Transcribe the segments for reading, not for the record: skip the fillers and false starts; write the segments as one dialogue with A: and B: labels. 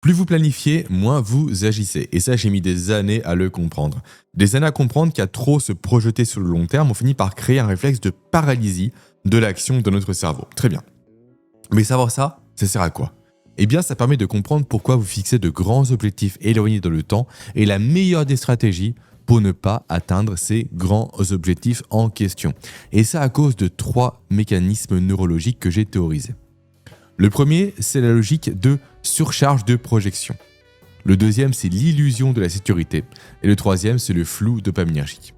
A: Plus vous planifiez, moins vous agissez. Et ça, j'ai mis des années à le comprendre. Des années à comprendre qu'à trop se projeter sur le long terme, on finit par créer un réflexe de paralysie de l'action dans notre cerveau. Très bien. Mais savoir ça sert à quoi? Eh bien, ça permet de comprendre pourquoi vous fixez de grands objectifs éloignés dans le temps et la meilleure des stratégies pour ne pas atteindre ces grands objectifs en question. Et ça à cause de 3 mécanismes neurologiques que j'ai théorisés. Le premier, c'est la logique de surcharge de projection. Le deuxième, c'est l'illusion de la sécurité. Et le troisième, c'est le flou dopaminergique.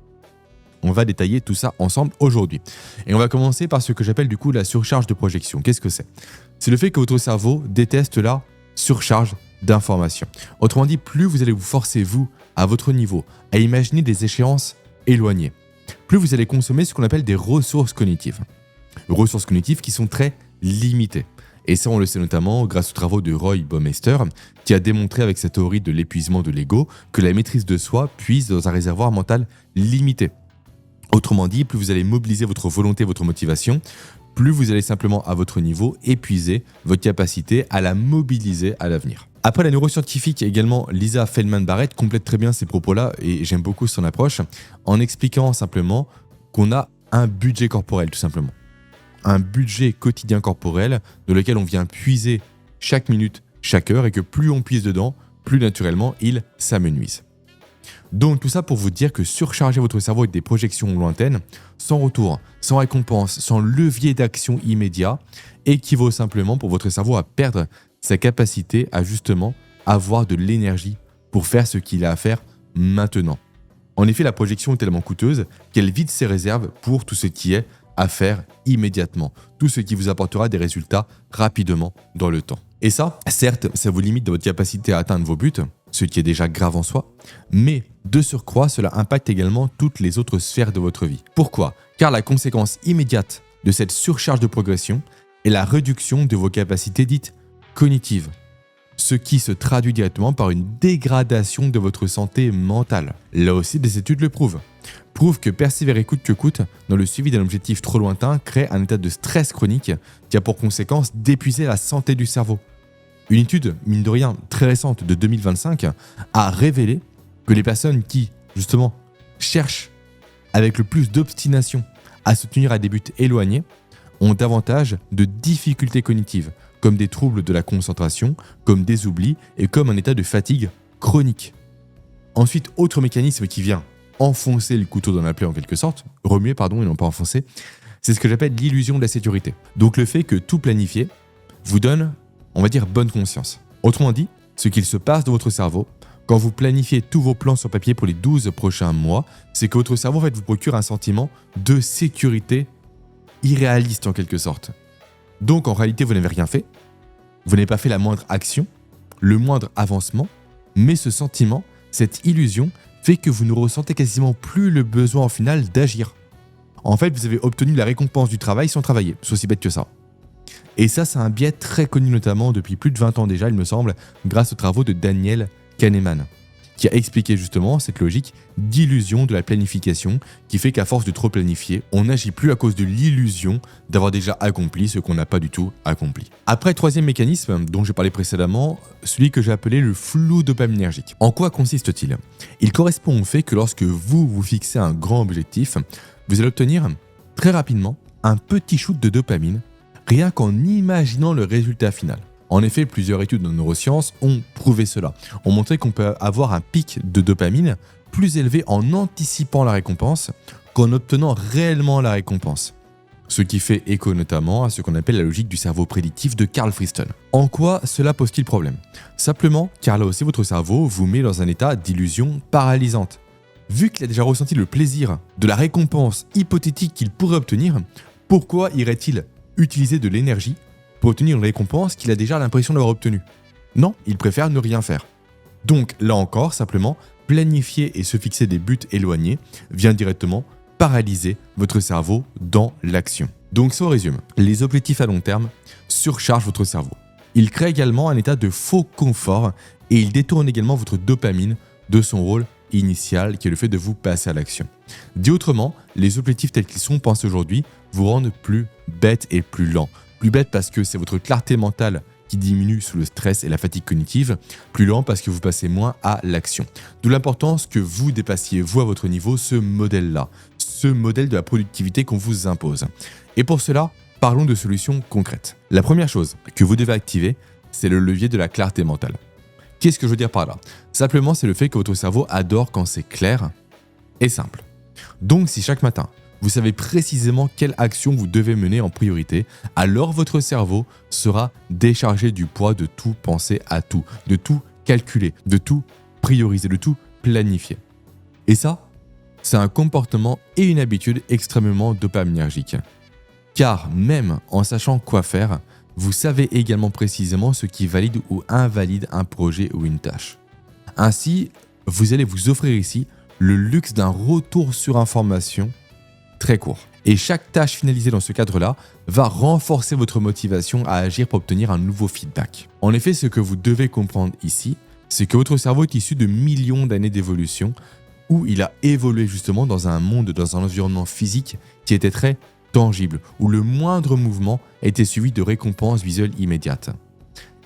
A: On va détailler tout ça ensemble aujourd'hui. Et on va commencer par ce que j'appelle du coup la surcharge de projection. Qu'est-ce que c'est? C'est le fait que votre cerveau déteste la surcharge d'informations. Autrement dit, plus vous allez vous forcer, vous, à votre niveau, à imaginer des échéances éloignées, plus vous allez consommer ce qu'on appelle des ressources cognitives. Ressources cognitives qui sont très limitées. Et ça, on le sait notamment grâce aux travaux de Roy Baumeister, qui a démontré avec sa théorie de l'épuisement de l'ego que la maîtrise de soi puise dans un réservoir mental limité. Autrement dit, plus vous allez mobiliser votre volonté, votre motivation, plus vous allez simplement à votre niveau épuiser votre capacité à la mobiliser à l'avenir. Après, la neuroscientifique également Lisa Feldman-Barrett complète très bien ces propos-là et j'aime beaucoup son approche en expliquant simplement qu'on a un budget corporel tout simplement. Un budget quotidien corporel dans lequel on vient puiser chaque minute, chaque heure et que plus on puise dedans, plus naturellement il s'amenuise. Donc tout ça pour vous dire que surcharger votre cerveau avec des projections lointaines, sans retour, sans récompense, sans levier d'action immédiat, équivaut simplement pour votre cerveau à perdre sa capacité à justement avoir de l'énergie pour faire ce qu'il a à faire maintenant. En effet, la projection est tellement coûteuse qu'elle vide ses réserves pour tout ce qui est à faire immédiatement, tout ce qui vous apportera des résultats rapidement dans le temps. Et ça, certes, ça vous limite dans votre capacité à atteindre vos buts, ce qui est déjà grave en soi, mais de surcroît, cela impacte également toutes les autres sphères de votre vie. Pourquoi? Car la conséquence immédiate de cette surcharge de progression est la réduction de vos capacités dites cognitives, ce qui se traduit directement par une dégradation de votre santé mentale. Là aussi, des études le prouvent que persévérer coûte que coûte dans le suivi d'un objectif trop lointain crée un état de stress chronique qui a pour conséquence d'épuiser la santé du cerveau. Une étude, mine de rien, très récente de 2025 a révélé que les personnes qui, justement, cherchent avec le plus d'obstination à se tenir à des buts éloignés ont davantage de difficultés cognitives, comme des troubles de la concentration, comme des oublis et comme un état de fatigue chronique. Ensuite, autre mécanisme qui vient enfoncer le couteau dans la plaie en quelque sorte, remuer pardon et non pas enfoncer, c'est ce que j'appelle l'illusion de la sécurité. Donc le fait que tout planifier vous donne, on va dire, bonne conscience. Autrement dit, ce qu'il se passe dans votre cerveau quand vous planifiez tous vos plans sur papier pour les 12 prochains mois, c'est que votre cerveau en fait, vous procure un sentiment de sécurité irréaliste en quelque sorte. Donc en réalité, vous n'avez rien fait, vous n'avez pas fait la moindre action, le moindre avancement, mais ce sentiment, cette illusion, fait que vous ne ressentez quasiment plus le besoin au final d'agir. En fait, vous avez obtenu la récompense du travail sans travailler, c'est aussi bête que ça. Et ça, c'est un biais très connu notamment depuis plus de 20 ans déjà, il me semble, grâce aux travaux de Daniel Kahneman, qui a expliqué justement cette logique d'illusion de la planification qui fait qu'à force de trop planifier, on n'agit plus à cause de l'illusion d'avoir déjà accompli ce qu'on n'a pas du tout accompli. Après, troisième mécanisme dont j'ai parlé précédemment, celui que j'ai appelé le flou dopaminergique. En quoi consiste-t-il? Il correspond au fait que lorsque vous fixez un grand objectif, vous allez obtenir très rapidement un petit shoot de dopamine, rien qu'en imaginant le résultat final. En effet, plusieurs études de neurosciences ont prouvé cela, ont montré qu'on peut avoir un pic de dopamine plus élevé en anticipant la récompense qu'en obtenant réellement la récompense. Ce qui fait écho notamment à ce qu'on appelle la logique du cerveau prédictif de Carl Friston. En quoi cela pose-t-il problème? Simplement car là aussi votre cerveau vous met dans un état d'illusion paralysante. Vu qu'il a déjà ressenti le plaisir de la récompense hypothétique qu'il pourrait obtenir, pourquoi irait-il utiliser de l'énergie pour obtenir une récompense qu'il a déjà l'impression d'avoir obtenue? Non, il préfère ne rien faire. Donc là encore, simplement, planifier et se fixer des buts éloignés vient directement paralyser votre cerveau dans l'action. Donc ça on résume, les objectifs à long terme surchargent votre cerveau. Ils créent également un état de faux confort et ils détournent également votre dopamine de son rôle initial qui est le fait de vous passer à l'action. Dit autrement, les objectifs tels qu'ils sont pensés aujourd'hui vous rendent plus bête et plus lent. Plus bête parce que c'est votre clarté mentale qui diminue sous le stress et la fatigue cognitive, plus lent parce que vous passez moins à l'action. D'où l'importance que vous dépassiez, vous à votre niveau, ce modèle-là, ce modèle de la productivité qu'on vous impose. Et pour cela, parlons de solutions concrètes. La première chose que vous devez activer, c'est le levier de la clarté mentale. Qu'est-ce que je veux dire par là? Simplement, c'est le fait que votre cerveau adore quand c'est clair et simple. Donc, si chaque matin, vous savez précisément quelle action vous devez mener en priorité, alors votre cerveau sera déchargé du poids de tout penser à tout, de tout calculer, de tout prioriser, de tout planifier. Et ça, c'est un comportement et une habitude extrêmement dopaminergique. Car même en sachant quoi faire, vous savez également précisément ce qui valide ou invalide un projet ou une tâche. Ainsi, vous allez vous offrir ici le luxe d'un retour sur information très court. Et chaque tâche finalisée dans ce cadre-là va renforcer votre motivation à agir pour obtenir un nouveau feedback. En effet, ce que vous devez comprendre ici, c'est que votre cerveau est issu de millions d'années d'évolution où il a évolué justement dans un monde, dans un environnement physique qui était très tangible, où le moindre mouvement était suivi de récompenses visuelles immédiates.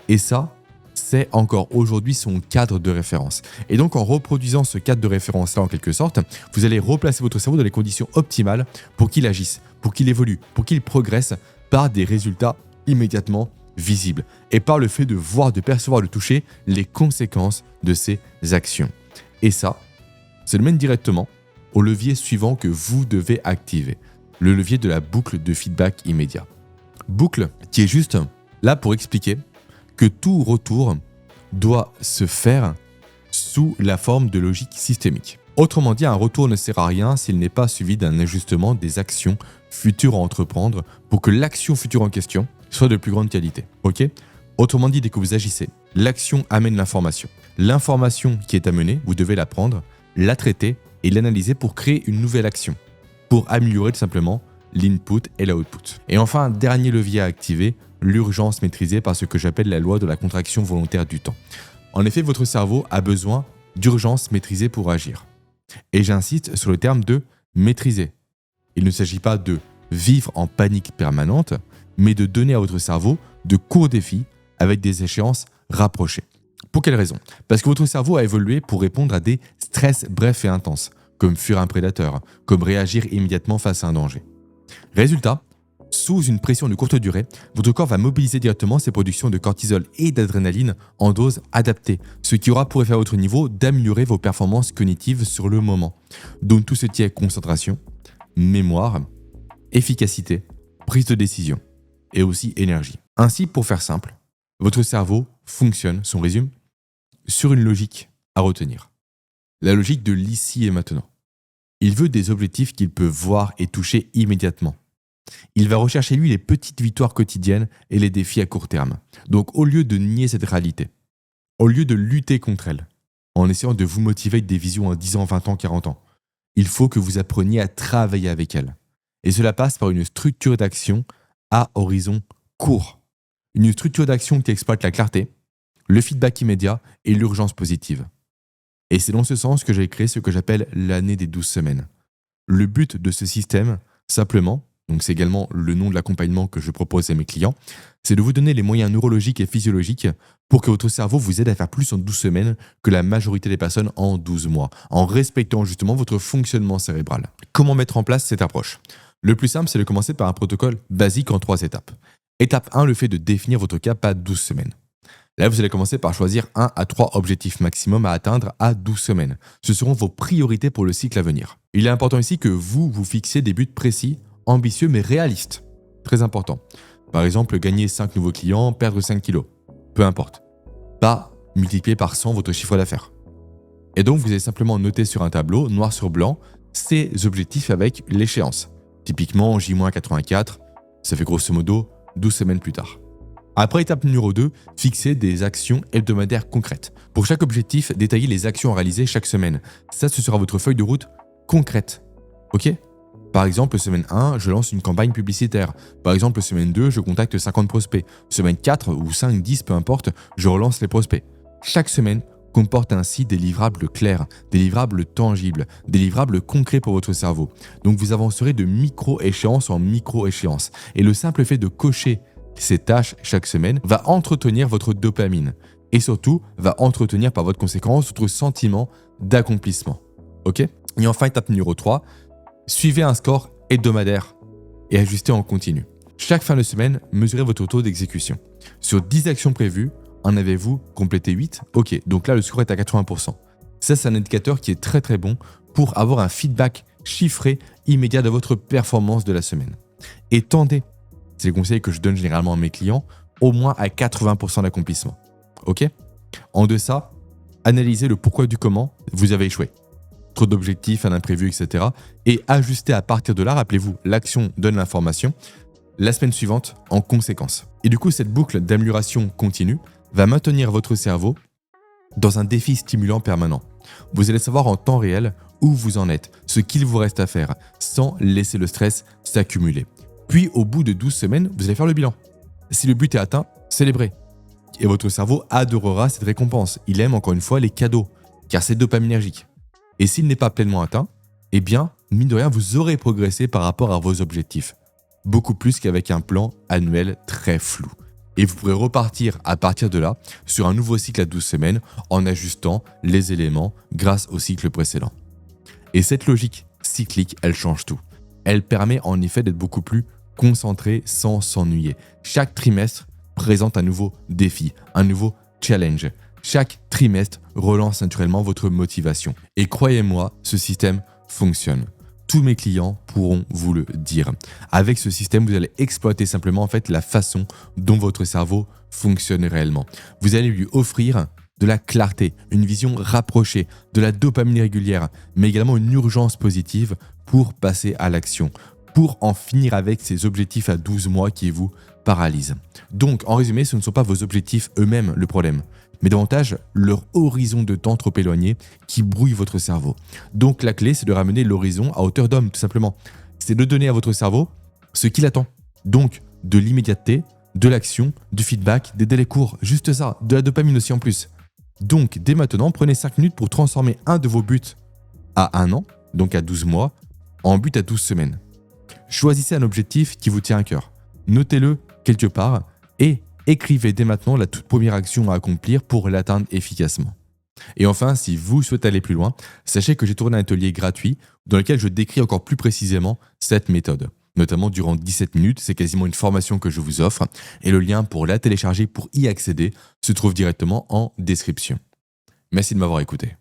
A: Et ça, c'est encore aujourd'hui son cadre de référence. Et donc en reproduisant ce cadre de référence-là en quelque sorte, vous allez replacer votre cerveau dans les conditions optimales pour qu'il agisse, pour qu'il évolue, pour qu'il progresse par des résultats immédiatement visibles et par le fait de voir, de percevoir, de toucher les conséquences de ses actions. Et ça, ça le mène directement au levier suivant que vous devez activer, le levier de la boucle de feedback immédiat. Boucle qui est juste là pour expliquer que tout retour doit se faire sous la forme de logique systémique. Autrement dit, un retour ne sert à rien s'il n'est pas suivi d'un ajustement des actions futures à entreprendre pour que l'action future en question soit de plus grande qualité. Ok ? Autrement dit, dès que vous agissez, l'action amène l'information. L'information qui est amenée, vous devez la prendre, la traiter et l'analyser pour créer une nouvelle action, pour améliorer tout simplement l'input et l'output. Et enfin, un dernier levier à activer, l'urgence maîtrisée par ce que j'appelle la loi de la contraction volontaire du temps. En effet, votre cerveau a besoin d'urgence maîtrisée pour agir. Et j'insiste sur le terme de maîtriser. Il ne s'agit pas de vivre en panique permanente, mais de donner à votre cerveau de courts défis avec des échéances rapprochées. Pour quelle raison? Parce que votre cerveau a évolué pour répondre à des stress brefs et intenses, comme fuir un prédateur, comme réagir immédiatement face à un danger. Résultat, sous une pression de courte durée, votre corps va mobiliser directement ses productions de cortisol et d'adrénaline en dose adaptée, ce qui aura pour effet à votre niveau d'améliorer vos performances cognitives sur le moment. Donc tout ce qui est concentration, mémoire, efficacité, prise de décision et aussi énergie. Ainsi, pour faire simple, votre cerveau fonctionne, si on résume, sur une logique à retenir. La logique de l'ici et maintenant. Il veut des objectifs qu'il peut voir et toucher immédiatement. Il va rechercher lui les petites victoires quotidiennes et les défis à court terme. Donc au lieu de nier cette réalité, au lieu de lutter contre elle, en essayant de vous motiver avec des visions à 10 ans, 20 ans, 40 ans, il faut que vous appreniez à travailler avec elle. Et cela passe par une structure d'action à horizon court. Une structure d'action qui exploite la clarté, le feedback immédiat et l'urgence positive. Et c'est dans ce sens que j'ai créé ce que j'appelle l'année des 12 semaines. Le but de ce système, simplement, donc c'est également le nom de l'accompagnement que je propose à mes clients, c'est de vous donner les moyens neurologiques et physiologiques pour que votre cerveau vous aide à faire plus en 12 semaines que la majorité des personnes en 12 mois, en respectant justement votre fonctionnement cérébral. Comment mettre en place cette approche? Le plus simple, c'est de commencer par un protocole basique en 3 étapes. Étape 1, le fait de définir votre cap à 12 semaines. Là, vous allez commencer par choisir 1 à 3 objectifs maximum à atteindre à 12 semaines. Ce seront vos priorités pour le cycle à venir. Il est important ici que vous fixiez des buts précis, ambitieux mais réalistes. Très important. Par exemple, gagner 5 nouveaux clients, perdre 5 kilos. Peu importe. Pas multiplier par 100 votre chiffre d'affaires. Et donc, vous allez simplement noter sur un tableau, noir sur blanc, ces objectifs avec l'échéance. Typiquement, J-84, ça fait grosso modo 12 semaines plus tard. Après, étape numéro 2, fixer des actions hebdomadaires concrètes. Pour chaque objectif, détaillez les actions à réaliser chaque semaine. Ça, ce sera votre feuille de route concrète. Ok ? Par exemple, semaine 1, je lance une campagne publicitaire. Par exemple, semaine 2, je contacte 50 prospects. Semaine 4 ou 5, 10, peu importe, je relance les prospects. Chaque semaine comporte ainsi des livrables clairs, des livrables tangibles, des livrables concrets pour votre cerveau. Donc vous avancerez de micro-échéance en micro-échéance. Et le simple fait de cocher ces tâches chaque semaine va entretenir votre dopamine et surtout va entretenir par votre conséquence votre sentiment d'accomplissement. Ok ? Et enfin, étape numéro 3, suivez un score hebdomadaire et ajustez en continu. Chaque fin de semaine, mesurez votre taux d'exécution. Sur 10 actions prévues, en avez-vous complété 8 ? Ok, donc là le score est à 80%. Ça, c'est un indicateur qui est très très bon pour avoir un feedback chiffré immédiat de votre performance de la semaine. Et tendez, c'est le conseil que je donne généralement à mes clients, au moins à 80% d'accomplissement. Ok ? En deçà, analysez le pourquoi du comment vous avez échoué. Trop d'objectifs, un imprévu, etc. Et ajustez à partir de là, rappelez-vous, l'action donne l'information, la semaine suivante en conséquence. Et du coup, cette boucle d'amélioration continue va maintenir votre cerveau dans un défi stimulant permanent. Vous allez savoir en temps réel où vous en êtes, ce qu'il vous reste à faire, sans laisser le stress s'accumuler. Puis, au bout de 12 semaines, vous allez faire le bilan. Si le but est atteint, célébrez. Et votre cerveau adorera cette récompense. Il aime encore une fois les cadeaux, car c'est dopaminergique. Et s'il n'est pas pleinement atteint, eh bien, mine de rien, vous aurez progressé par rapport à vos objectifs. Beaucoup plus qu'avec un plan annuel très flou. Et vous pourrez repartir à partir de là sur un nouveau cycle à 12 semaines en ajustant les éléments grâce au cycle précédent. Et cette logique cyclique, elle change tout. Elle permet en effet d'être beaucoup plus concentré sans s'ennuyer. Chaque trimestre présente un nouveau défi, un nouveau challenge. Chaque trimestre relance naturellement votre motivation. Et croyez-moi, ce système fonctionne. Tous mes clients pourront vous le dire. Avec ce système, vous allez exploiter simplement en fait la façon dont votre cerveau fonctionne réellement. Vous allez lui offrir de la clarté, une vision rapprochée, de la dopamine régulière, mais également une urgence positive pour passer à l'action, pour en finir avec ces objectifs à 12 mois qui vous paralysent. Donc, en résumé, ce ne sont pas vos objectifs eux-mêmes le problème, mais davantage leur horizon de temps trop éloigné qui brouille votre cerveau. Donc la clé, c'est de ramener l'horizon à hauteur d'homme, tout simplement. C'est de donner à votre cerveau ce qu'il attend. Donc de l'immédiateté, de l'action, du feedback, des délais courts, juste ça, de la dopamine aussi en plus. Donc dès maintenant, prenez 5 minutes pour transformer un de vos buts à 1 an, donc à 12 mois, en but à 12 semaines. Choisissez un objectif qui vous tient à cœur. Notez-le quelque part et écrivez dès maintenant la toute première action à accomplir pour l'atteindre efficacement. Et enfin, si vous souhaitez aller plus loin, sachez que j'ai tourné un atelier gratuit dans lequel je décris encore plus précisément cette méthode. Notamment durant 17 minutes, c'est quasiment une formation que je vous offre et le lien pour la télécharger, pour y accéder, se trouve directement en description. Merci de m'avoir écouté.